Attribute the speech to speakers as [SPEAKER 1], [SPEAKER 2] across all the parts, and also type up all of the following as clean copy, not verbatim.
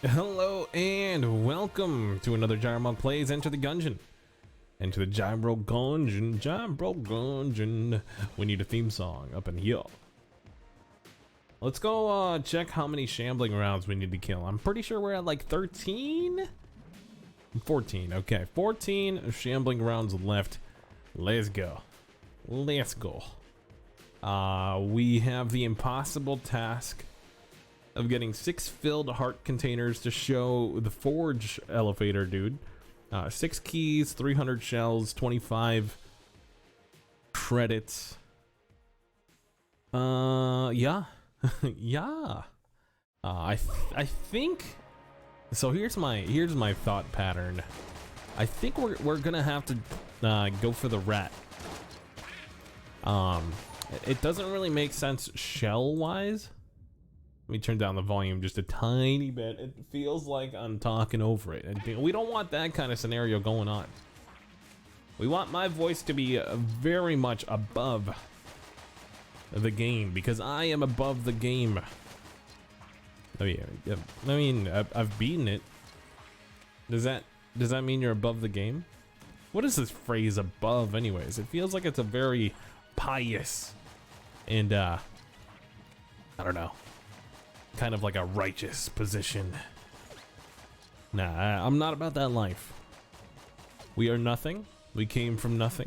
[SPEAKER 1] Hello and welcome to another Gyro Plays Enter the Gungeon. Enter the Gyro Gungeon, Gyro Gungeon. We need a theme song up in here. Let's go check how many shambling rounds we need to kill. I'm pretty sure we're at like 13? 14, okay. 14 shambling rounds left. Let's go. Let's go. We have the impossible task of getting 6 filled heart containers to show the forge elevator dude. 6 keys, 300 shells, 25 credits. Yeah. Yeah. I think so. Here's my thought pattern. I think we're gonna have to go for the rat. It doesn't really make sense shell wise. Let me turn down the volume just a tiny bit. It feels like I'm talking over it. And we don't want that kind of scenario going on. We want my voice to be very much above the game, because I am above the game. I mean, I've beaten it. Does that mean you're above the game? What is this phrase above anyways? It feels like it's a very pious and I don't know, kind of like a righteous position. Nah, I'm not about that life. We are nothing. We came from nothing,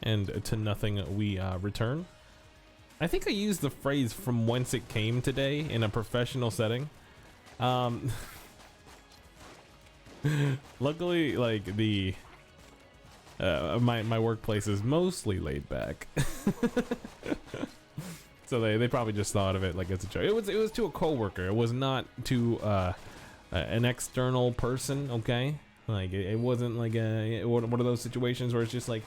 [SPEAKER 1] and to nothing we return. I think I used the phrase "from whence it came" today in a professional setting. Luckily, like the my workplace is mostly laid back. So they probably just thought of it like it's a joke. It was to a coworker. It was not to an external person. Okay, like it wasn't like one of those situations where it's just like,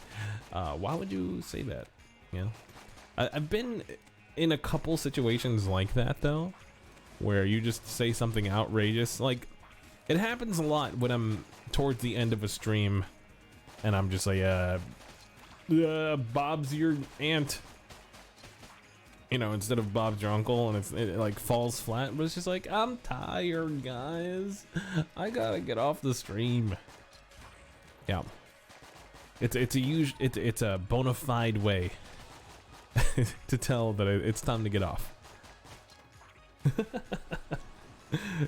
[SPEAKER 1] why would you say that? You know, I've been in a couple situations like that though, where you just say something outrageous. Like it happens a lot when I'm towards the end of a stream, and I'm just like, Bob's your aunt. You know, instead of Bob's your uncle, and it like falls flat, but it's just like, I'm tired, guys. I gotta get off the stream. Yeah, it's a bona fide way to tell that it's time to get off.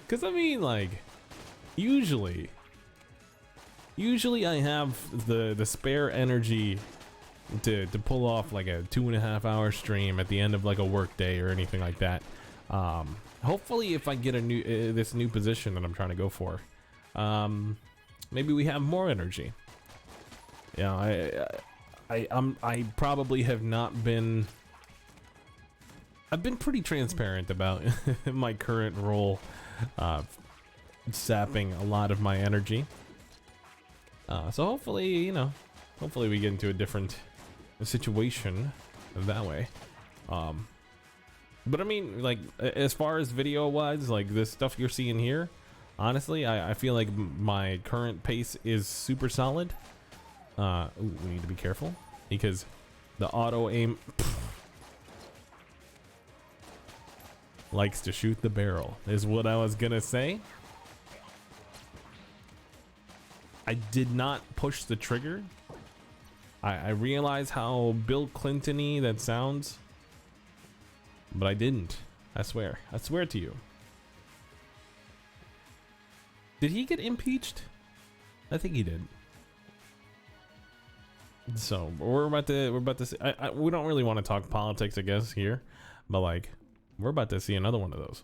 [SPEAKER 1] Cause I mean, like, usually I have the spare energy to pull off like a 2.5 hour stream at the end of like a work day or anything like that. Hopefully if I get a new this new position that I'm trying to go for, maybe we have more energy. Yeah, I probably have not been. I've been pretty transparent about my current role, sapping a lot of my energy. So hopefully, you know, hopefully we get into a different situation that way. But I mean, like, as far as video wise, like this stuff you're seeing here, honestly, I feel like my current pace is super solid. Ooh, we need to be careful because the auto aim likes to shoot the barrel, is what I was gonna say. I did not push the trigger. I realize how Bill Clinton-y that sounds, but I didn't. I swear to you. Did he get impeached? I think he did. So we're about to see, we don't really want to talk politics, I guess, here, but like we're about to see another one of those.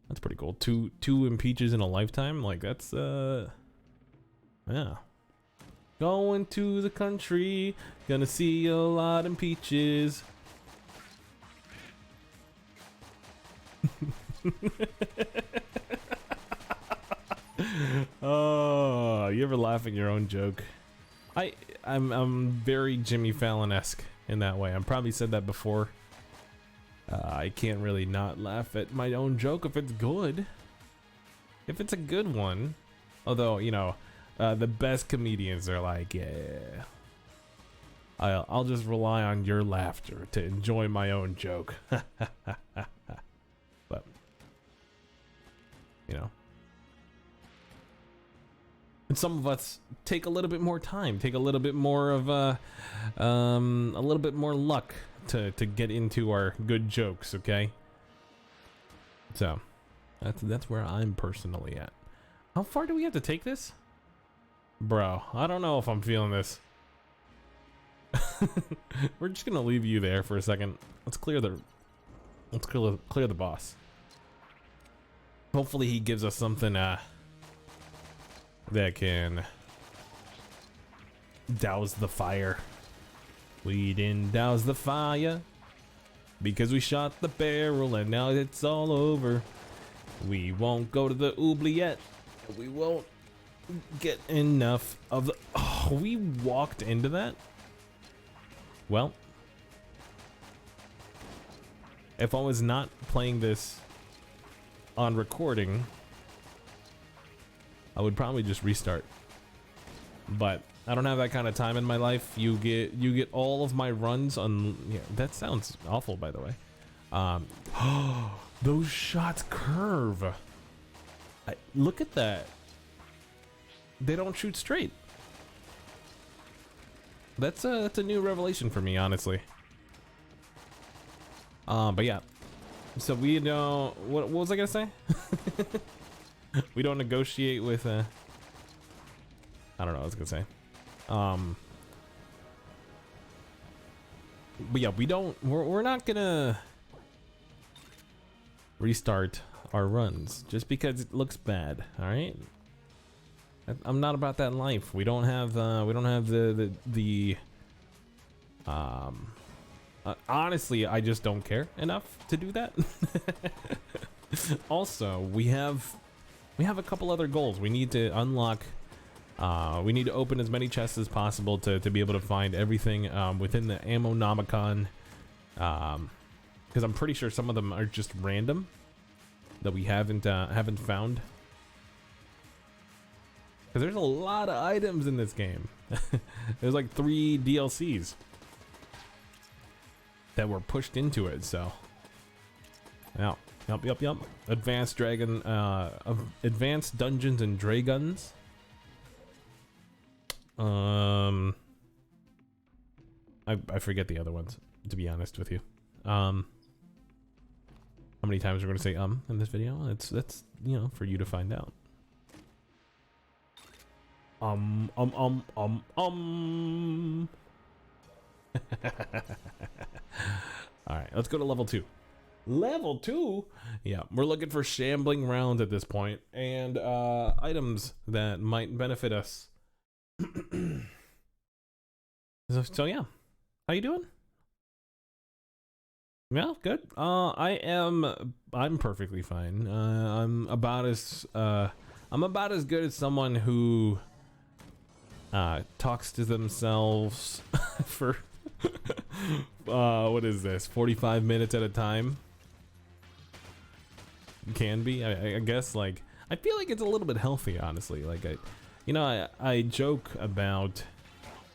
[SPEAKER 1] That's pretty cool. Two impeaches in a lifetime. Like that's yeah. Going to the country, gonna see a lot of peaches. Oh, you ever laugh at your own joke? I'm very Jimmy Fallon-esque in that way. I've probably said that before. I can't really not laugh at my own joke if it's good. If it's a good one, although you know. The best comedians are like, yeah, I'll just rely on your laughter to enjoy my own joke. But, you know, And some of us take a little bit more time, take a little bit more of a little bit more luck to get into our good jokes, okay? So that's where I'm personally at. How far do we have to take this? Bro, I don't know if I'm feeling this. We're just gonna leave you there for a second. Let's clear the boss. Hopefully he gives us something that can douse the fire. We didn't douse the fire because we shot the barrel and now it's all over. We won't go to the oubliette. We won't get enough of the... Oh, we walked into that? Well, if I was not playing this on recording, I would probably just restart. But I don't have that kind of time in my life. You get all of my runs on... Yeah, that sounds awful, by the way. Those shots curve. Look at that. They don't shoot straight. That's a new revelation for me, honestly. But yeah. So we don't... What was I gonna say? We don't negotiate with I don't know what I was gonna say. But yeah, we're not gonna restart our runs just because it looks bad. All right, I'm not about that life. We don't have the honestly, I just don't care enough to do that. Also, we have a couple other goals. We need to unlock. We need to open as many chests as possible to be able to find everything within the Ammonomicon. Because I'm pretty sure some of them are just random that we haven't found. Because there's a lot of items in this game. There's like 3 DLCs that were pushed into it. So, yeah. Yup. Advanced Dungeons and Dragons. I forget the other ones, to be honest with you. How many times we're gonna say in this video? That's you know, for you to find out. Alright, let's go to level 2. Level 2? Yeah, we're looking for shambling rounds at this point, and items that might benefit us. So yeah, how you doing? Yeah, good. I'm perfectly fine. I'm about as good as someone who talks to themselves for what is this, 45 minutes at a time. Can be, I guess. Like, I feel like it's a little bit healthy, honestly. Like, I joke about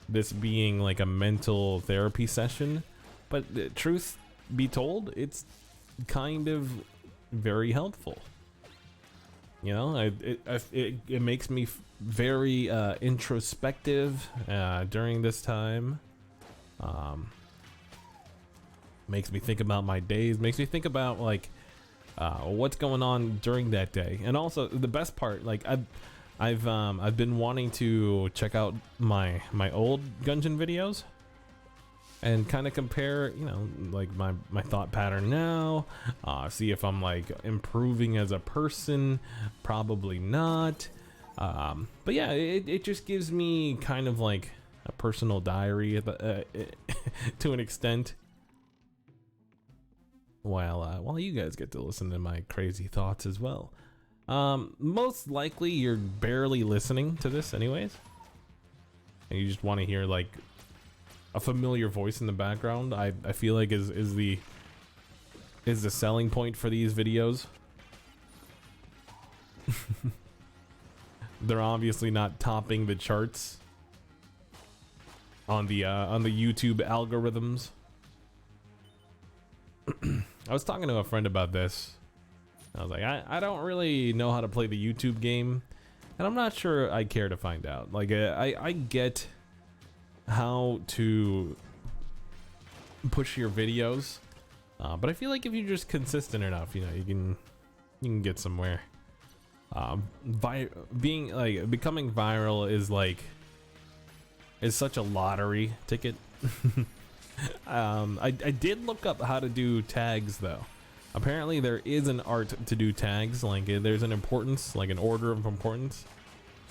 [SPEAKER 1] this being like a mental therapy session, but truth be told, it's kind of very helpful. You know, it makes me very introspective during this time. Makes me think about my days. Makes me think about like what's going on during that day. And also the best part, like I've been wanting to check out my old Gungeon videos and kind of compare, you know, like my thought pattern now, see if I'm like improving as a person. Probably not, but yeah, it just gives me kind of like a personal diary to an extent, while you guys get to listen to my crazy thoughts as well. Most likely you're barely listening to this anyways, and you just want to hear like a familiar voice in the background. I feel like is the selling point for these videos. They're obviously not topping the charts on the YouTube algorithms. I was talking to a friend about this. I was like, I don't really know how to play the YouTube game. And I'm not sure I care to find out. Like, I get how to push your videos, but I feel like if you're just consistent enough, you know, you can get somewhere. Becoming viral is such a lottery ticket. I did look up how to do tags though. Apparently there is an art to do tags, like there's an importance, like an order of importance.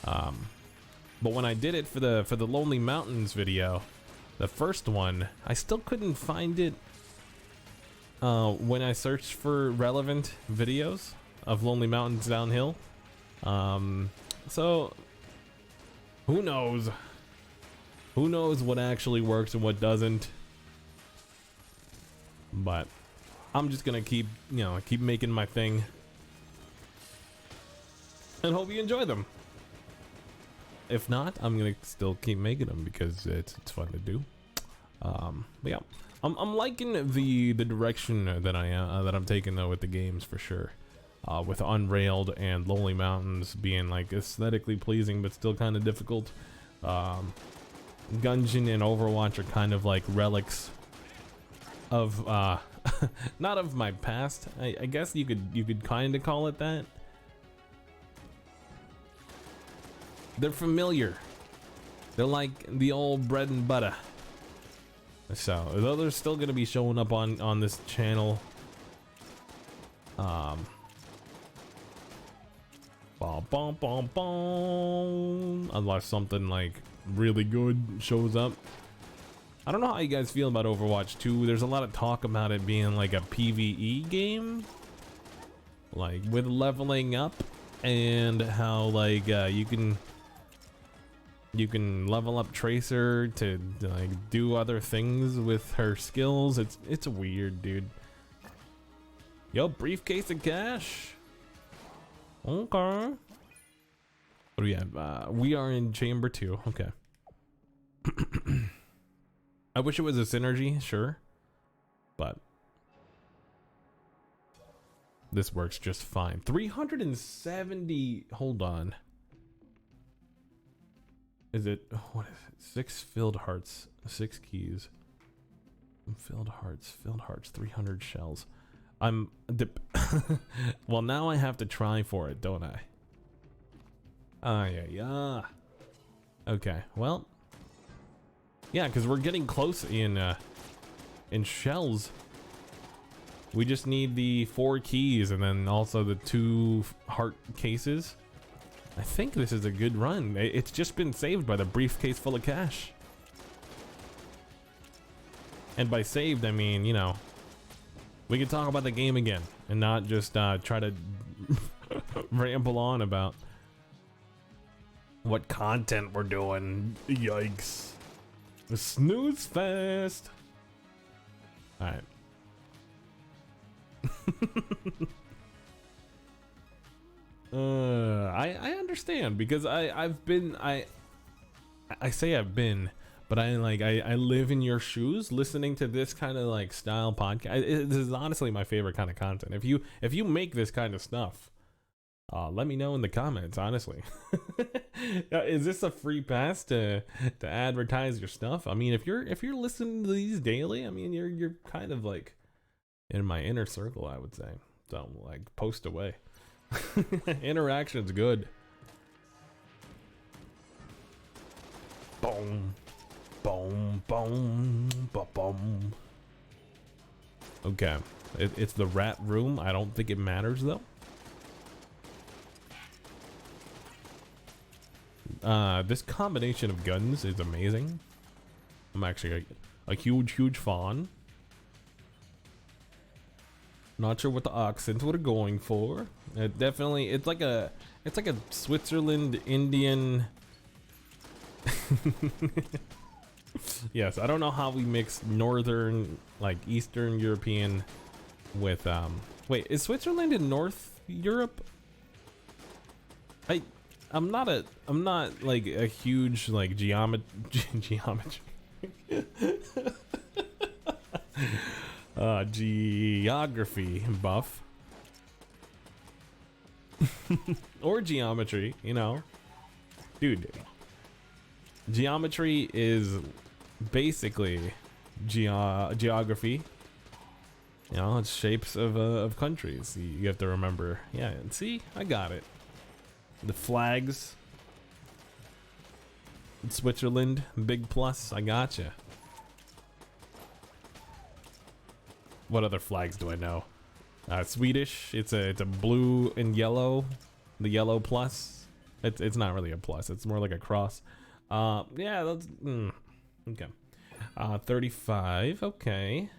[SPEAKER 1] But when I did it for the Lonely Mountains video, the first one, I still couldn't find it when I searched for relevant videos of Lonely Mountains downhill. So who knows? Who knows what actually works and what doesn't? But I'm just gonna keep making my thing and hope you enjoy them. If not, I'm gonna still keep making them because it's fun to do. But yeah, I'm liking the direction that I'm taking though with the games for sure. With Unrailed and Lonely Mountains being like aesthetically pleasing but still kind of difficult. Gungeon and Overwatch are kind of like relics of not of my past. I guess you could kind of call it that. They're familiar. They're like the old bread and butter. So though they're still gonna be showing up on this channel, unless something like really good shows up. I don't know how you guys feel about Overwatch 2. There's a lot of talk about it being like a PvE game, like with leveling up, and how like you can level up Tracer to like do other things with her skills. It's weird, dude. Yo, briefcase of cash. Okay. What do we have? We are in chamber 2. Okay. I wish it was a synergy, sure, but this works just fine. 370. Hold on. Is it, what is it? 6 filled hearts, 6 keys. Filled hearts, 300 shells. Well, now I have to try for it, don't I? Yeah. Okay, well, yeah, because we're getting close in shells. We just need the 4 keys and then also the 2 heart cases. I think this is a good run. It's just been saved by the briefcase full of cash. And by saved, I mean, you know, we can talk about the game again and not just try to ramble on about what content we're doing. Yikes. The snooze fest. All right. I understand because I say I've been, but I live in your shoes listening to this kind of like style podcast. This is honestly my favorite kind of content. If you make this kind of stuff, let me know in the comments, honestly. Is this a free pass to advertise your stuff? I mean, if you're listening to these daily, I mean, you're kind of like in my inner circle, I would say. So like post away. Interaction's good. Boom, boom, boom, boom. Okay, it's the rat room. I don't think it matters though. This combination of guns is amazing. I'm actually a huge fan. Not sure what the accents were going for. Definitely, it's like a Switzerland Indian. Yes, I don't know how we mix northern, like Eastern European with wait, is Switzerland in North Europe? I'm not like a huge like geometry geography buff. Or geometry, you know. Dude, geometry is basically geography. You know, it's shapes of countries. You have to remember. Yeah, and see, I got it. The flags. Switzerland, big plus. I gotcha. What other flags do I know? Swedish. It's a blue and yellow. The yellow plus. It's not really a plus. It's more like a cross. Yeah, that's okay. 35. Okay.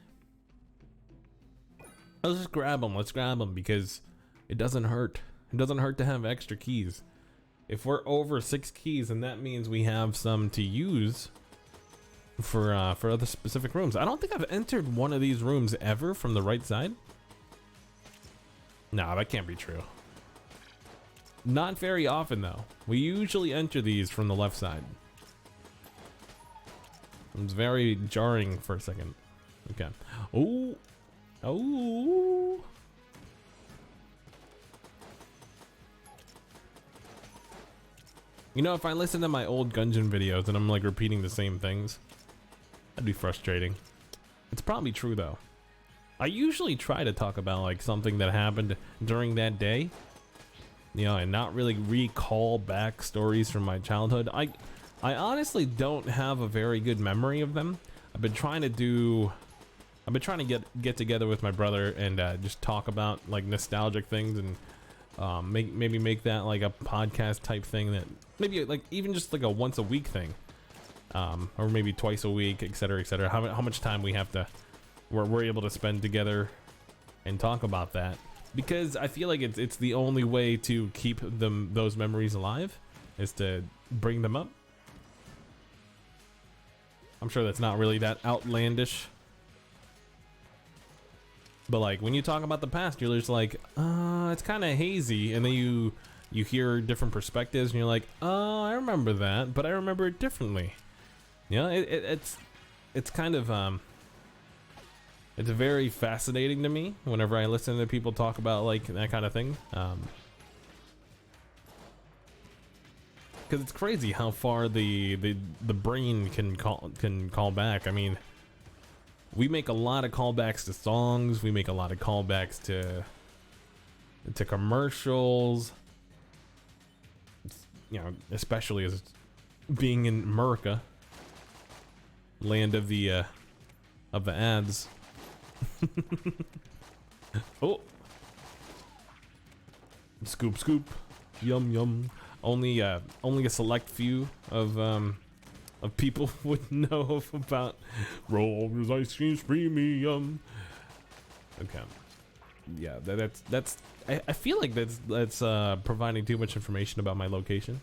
[SPEAKER 1] Let's just grab them. Let's grab them because it doesn't hurt. It doesn't hurt to have extra keys. If we're over 6 keys, then that means we have some to use for other specific rooms. I don't think I've entered one of these rooms ever from the right side. No, that can't be true. Not very often though. We usually enter these from the left side. It's very jarring for a second. Okay. Oh. Oh. You know, if I listen to my old Gungeon videos and I'm like repeating the same things, that'd be frustrating. It's probably true though. I usually try to talk about like something that happened during that day, you know, and not really recall back stories from my childhood. I honestly don't have a very good memory of them. I've been trying to get together with my brother and just talk about like nostalgic things and maybe make that like a podcast type thing, that maybe like even just like a once a week thing, or maybe twice a week, etc., etc. How much time we have to we're able to spend together and talk about that, because I feel like it's the only way to keep those memories alive is to bring them up. I'm sure that's not really that outlandish. But like when you talk about the past, you're just like, it's kind of hazy, and then you hear different perspectives, and you're like, oh, I remember that, but I remember it differently. You know, it's kind of it's very fascinating to me whenever I listen to people talk about like that kind of thing. Because it's crazy how far the brain can call back. I mean, we make a lot of callbacks to songs. We make a lot of callbacks to commercials. You know, especially as being in America, land of the ads. Oh, scoop, scoop, yum, yum. Only a select few of people would know about Rollers Ice Cream Premium. Okay, yeah, that's. I feel like that's providing too much information about my location.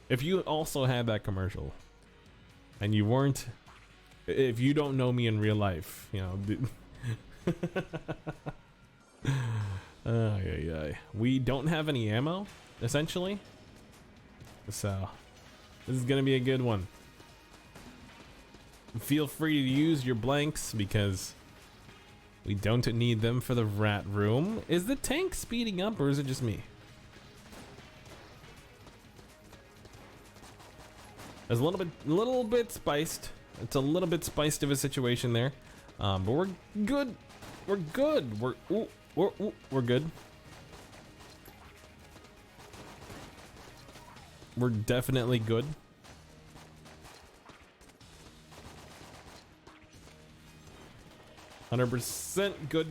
[SPEAKER 1] If you also had that commercial, and you weren't, if you don't know me in real life, you know. We don't have any ammo, essentially. So, this is gonna be a good one. Feel free to use your blanks because we don't need them for the rat room. Is the tank speeding up or is it just me? It's a little bit spiced. It's a little bit spiced of a situation there, but we're good. We're good. We're good. We're definitely good. %100% good.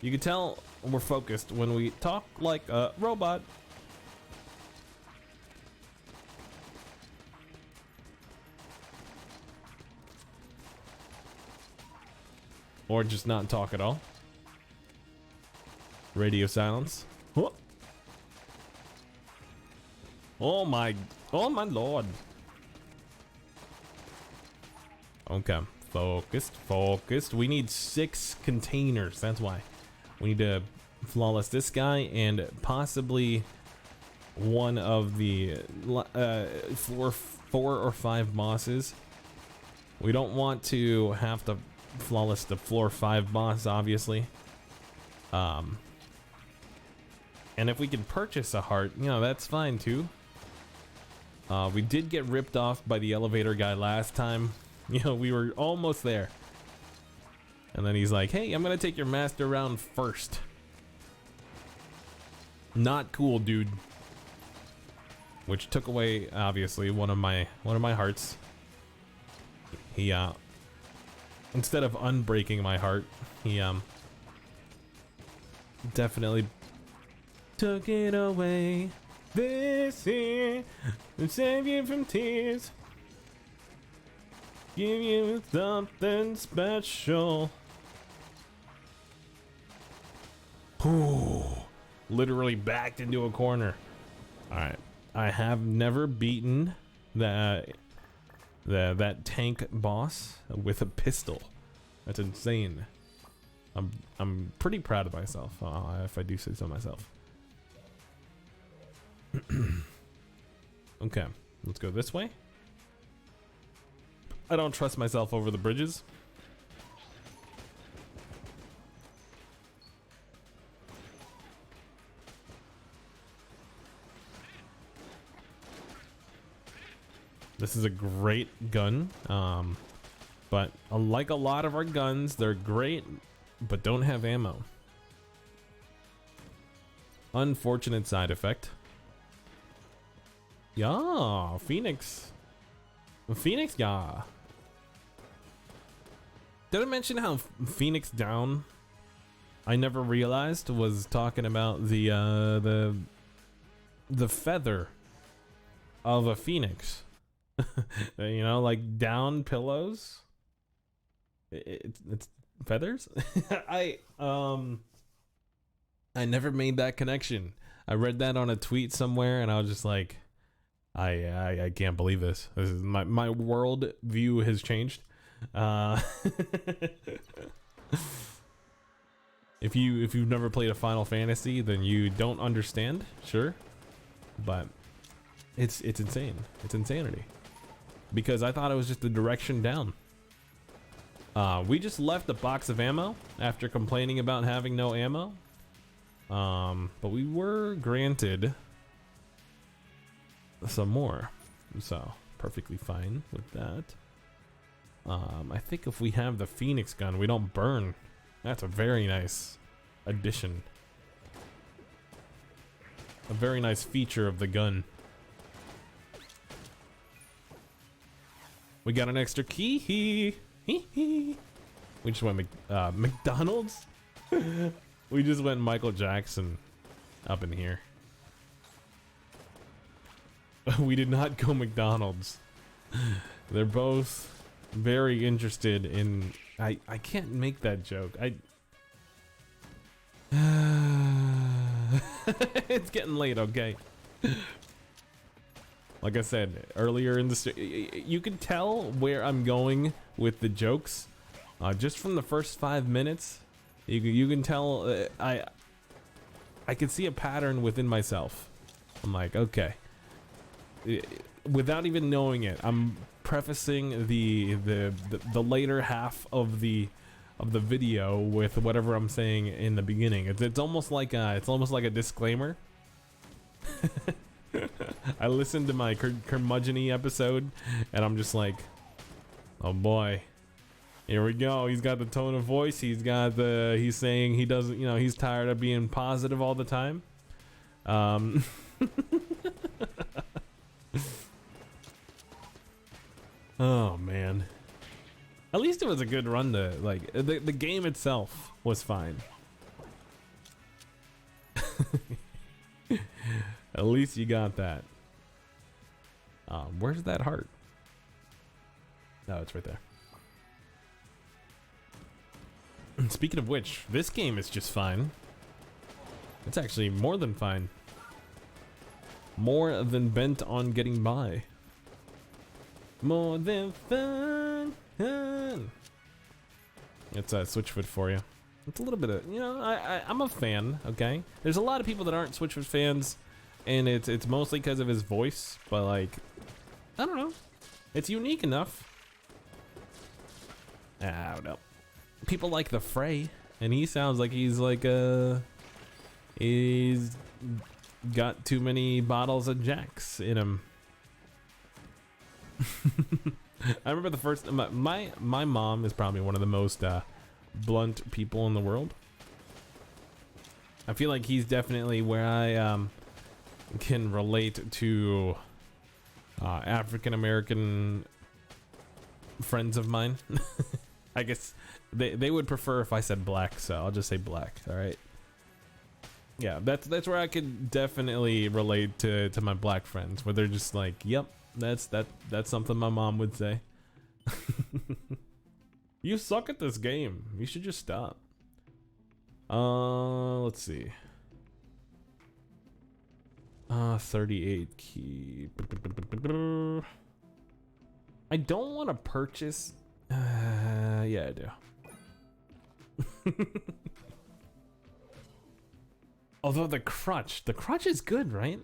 [SPEAKER 1] You can tell we're focused when we talk like a robot. Or just not talk at all. Radio silence. Oh, oh my lord. Okay, focused. We need 6 containers. That's why we need to flawless this guy and possibly one of the 4 or 5 bosses. We don't want to have to flawless the floor 5 boss, obviously. And if we can purchase a heart, you know, that's fine too. We did get ripped off by the elevator guy last time. You know, we were almost there. And then he's like, hey, I'm gonna take your master around first. Not cool, dude. Which took away, obviously, one of my hearts. He instead of unbreaking my heart, he definitely took it away. This year, to save you from tears, give you something special. Ooh, literally backed into a corner. All right, I have never beaten that tank boss with a pistol. That's insane. I'm pretty proud of myself, if I do say so myself. Okay, let's go this way. I don't trust myself over the bridges. This is a great gun, but like a lot of our guns, they're great, but don't have ammo. Unfortunate side effect. Yeah, Phoenix. Phoenix, yeah. Did I mention how Phoenix Down, I never realized, was talking about the feather of a phoenix? You know, like down pillows. It's feathers. I never made that connection. I read that on a tweet somewhere, and I was just like, I can't believe this. This is my world view has changed. If you've never played a Final Fantasy, then you don't understand, sure, but it's insane. It's insanity. Because I thought it was just the direction down. We just left a box of ammo after complaining about having no ammo. But we were granted some more, so perfectly fine with that. I think if we have the Phoenix gun, we don't burn. That's a very nice addition. A very nice feature of the gun. We got an extra key. We just went McDonald's. We just went Michael Jackson up in here. We did not go McDonald's. They're both very interested in. I can't make that joke. It's getting late, okay? Like I said earlier in the you can tell where I'm going with the jokes just from the first 5 minutes. You can tell I can see a pattern within myself. I'm like, okay, without even knowing it, I'm prefacing the later half of the video with whatever I'm saying in the beginning. It's almost like a disclaimer. I listened to my curmudgeon-y episode, and I'm just like, oh boy, here we go. He's got the tone of voice. He's saying he doesn't, you know, he's tired of being positive all the time. Oh man, at least it was a good run. To like the game itself was fine. At least you got that. Where's that heart? Oh, it's right there. Speaking of which, this game is just fine. It's actually more than fine. More than bent on getting by. More than fun. It's a Switchfoot for you. It's a little bit of, you know, I'm a fan, okay? There's a lot of people that aren't Switchfoot fans, and it's mostly because of his voice, but like, I don't know. It's unique enough. I don't know. people like the Fray, and he sounds like he's like he's got too many bottles of Jacks in him. I remember the first my mom is probably one of the most blunt people in the world. I feel like he's definitely where I can relate to African American friends of mine. I guess they would prefer if I said black, so I'll just say black. All right. Yeah, that's where I could definitely relate to my black friends, where they're just like, "Yep, that's something my mom would say." You suck at this game. You should just stop. Let's see. 38 key. I don't want to purchase. Yeah, I do. Although the crutch is good, right?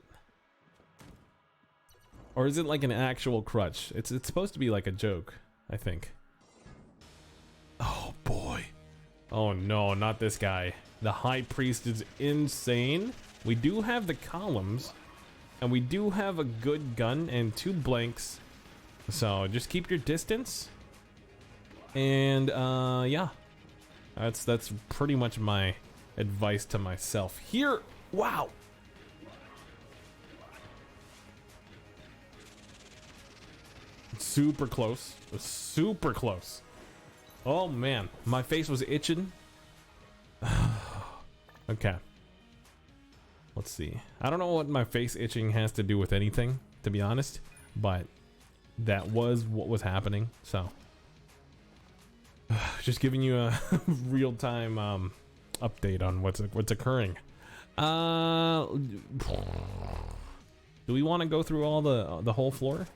[SPEAKER 1] Or is it like an actual crutch? It's supposed to be like a joke, I think. Oh boy. Oh no, not this guy. The high priest is insane. We do have the columns, and we do have a good gun and 2 blanks. So just keep your distance. And yeah. That's pretty much my advice to myself here. Wow. Super close. Super close. Oh man, my face was itching. Okay. Let's see. I don't know what my face itching has to do with anything, to be honest, but that was what was happening. So just giving you a real-time update on what's occurring. Do we want to go through all the whole floor?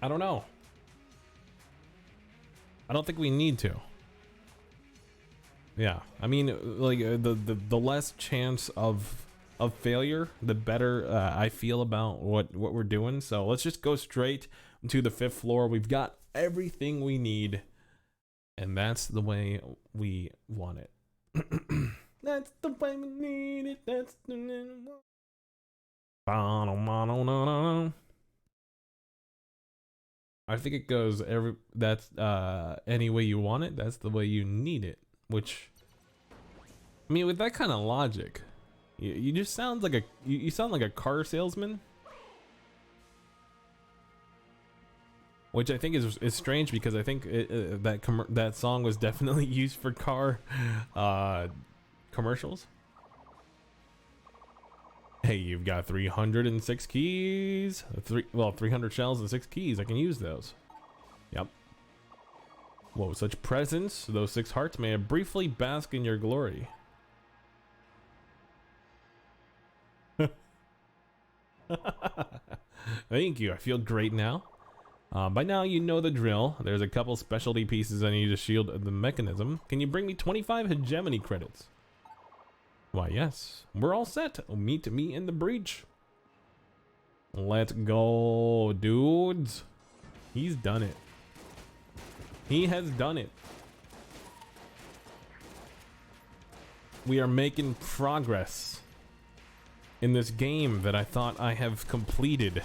[SPEAKER 1] I don't know. I don't think we need to. Yeah, I mean, like the less chance of failure, the better I feel about what we're doing. So let's just go straight to the 5th floor. We've got everything we need, and that's the way we want it. That's the way we need it. That's the I think it goes that's any way you want it, that's the way you need it. Which, I mean, with that kind of logic, you just sound like you sound like a car salesman. Which I think is strange, because I think that song was definitely used for car commercials. Hey, you've got 306 keys. 300 shells and 6 keys. I can use those. Yep. Whoa, such presence. Those 6 hearts may have briefly bask in your glory. Thank you. I feel great now. By now you know the drill. There's a couple specialty pieces I need to shield the mechanism. Can you bring me 25 hegemony credits? Why, yes. We're all set. Meet me in the breach. Let's go, dudes. He's done it. He has done it. We are making progress in this game that I thought I have completed.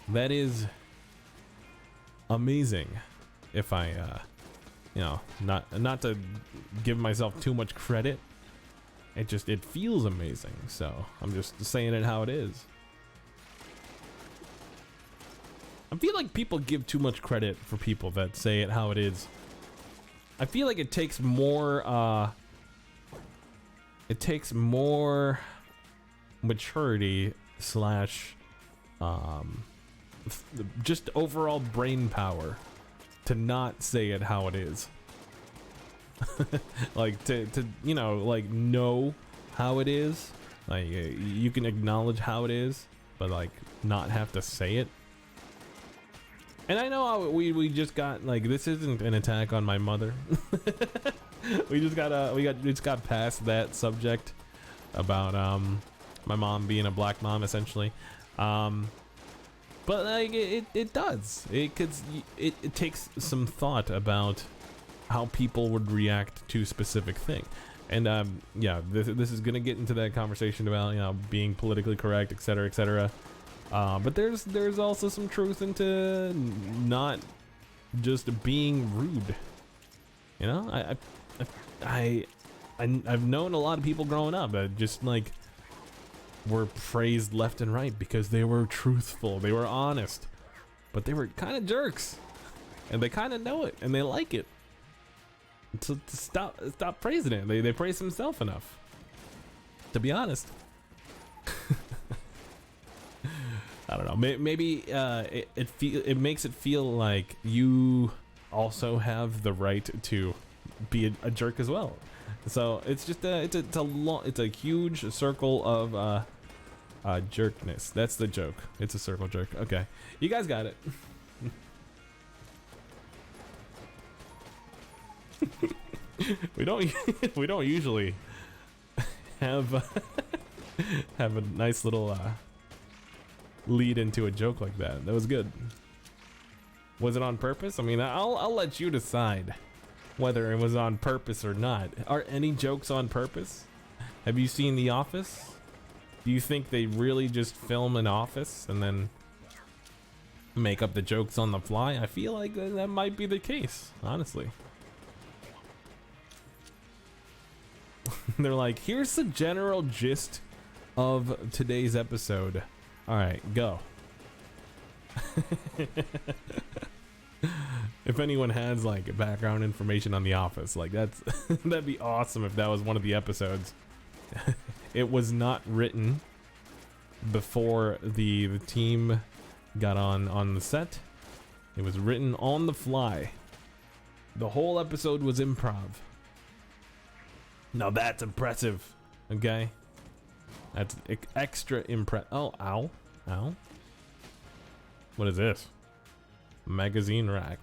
[SPEAKER 1] That is amazing. If I, you know, not to give myself too much credit, it feels amazing. So I'm just saying it how it is. I feel like people give too much credit for people that say it how it is. I feel like it takes more maturity slash just overall brain power to not say it how it is. Like to you know, like, know how it is. Like, you can acknowledge how it is, but like not have to say it. And I know how we just got, like, this isn't an attack on my mother. we just got past that subject about my mom being a black mom, essentially. But like it does. It takes some thought about how people would react to specific thing. And yeah, this is gonna get into that conversation about, you know, being politically correct, etc., etc. But there's also some truth into not just being rude. You know, I've known a lot of people growing up that just like were praised left and right because they were truthful, they were honest, but they were kind of jerks, and they kind of know it and they like it. To stop praising it. They praise himself enough, to be honest. I don't know. Maybe it makes it feel like you also have the right to be a jerk as well. So it's just it's a huge circle of jerkness. That's the joke. It's a circle jerk. Okay, you guys got it. we don't usually have have a nice little lead into a joke like that. That was good. Was it on purpose? I mean, I'll let you decide whether it was on purpose or not. Are any jokes on purpose? Have you seen The Office? Do you think they really just film an office and then make up the jokes on the fly? I feel like that might be the case, honestly. They're like, here's the general gist of today's episode. All right, go. If anyone has like background information on The Office, like that's that'd be awesome if that was one of the episodes. It was not written before the team got on the set. It was written on the fly. The whole episode was improv. Now that's impressive, okay? That's extra impressive. Oh, ow, ow. What is this? Magazine rack.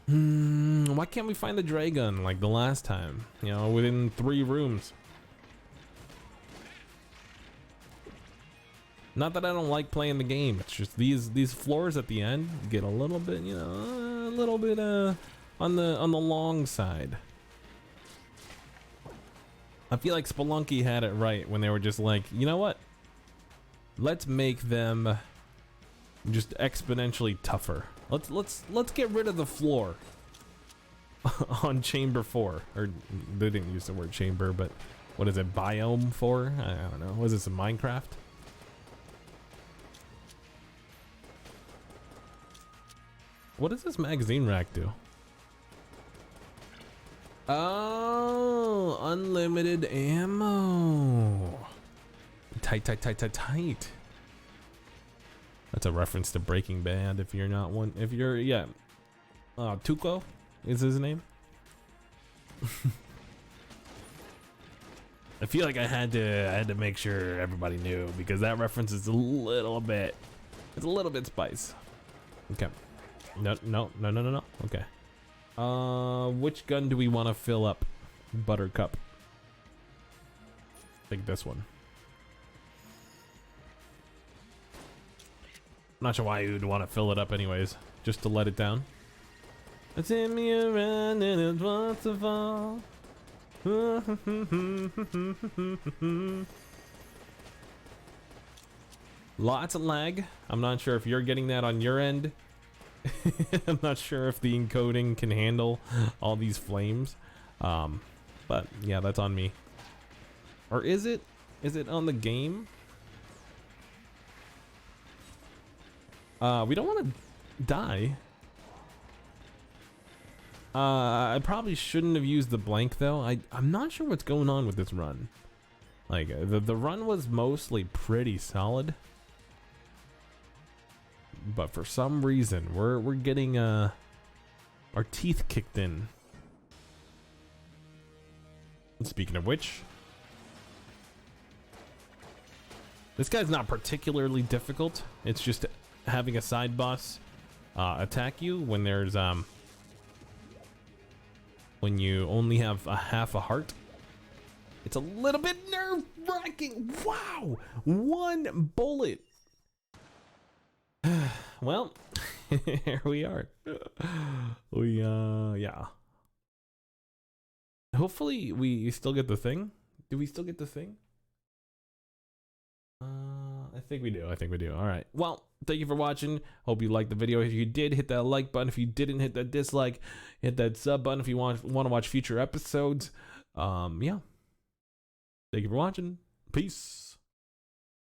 [SPEAKER 1] Why can't we find the dragon like the last time? You know, within 3 rooms. Not that I don't like playing the game. It's just these floors at the end get a little bit, you know, a little bit on the long side. I feel like Spelunky had it right when they were just like, you know what? Let's make them just exponentially tougher. Let's get rid of the floor on chamber 4. Or they didn't use the word chamber, but what is it? Biome 4? I don't know. Was this in Minecraft? What does this magazine rack do? Oh, unlimited ammo. Tight. That's a reference to Breaking Bad. If you're not one, if you're, yeah. Tuco is his name. I feel like I had to make sure everybody knew because that reference is a little bit spice. Okay. No. Okay. Which gun do we want to fill up? Buttercup. I think this one. I'm not sure why you'd want to fill it up anyways. Just to let it down. Take me around and it wants to fall. Lots of lag. I'm not sure if you're getting that on your end. I'm not sure if the encoding can handle all these flames. But yeah, that's on me. Or is it? Is it on the game? We don't want to die. I probably shouldn't have used the blank though. I'm not sure what's going on with this run. Like the run was mostly pretty solid, but for some reason we're getting our teeth kicked in. Speaking of which, this guy's not particularly difficult. It's just having a side boss attack you when there's when you only have a half a heart It's a little bit nerve-wracking. Wow, 1 bullet. Well, here we are. Yeah. Hopefully we still get the thing. Do we still get the thing? I think we do. I think we do. All right. Well, thank you for watching. Hope you liked the video. If you did, hit that like button. If you didn't, hit that dislike. Hit that sub button if you want to watch future episodes. Yeah. Thank you for watching. Peace.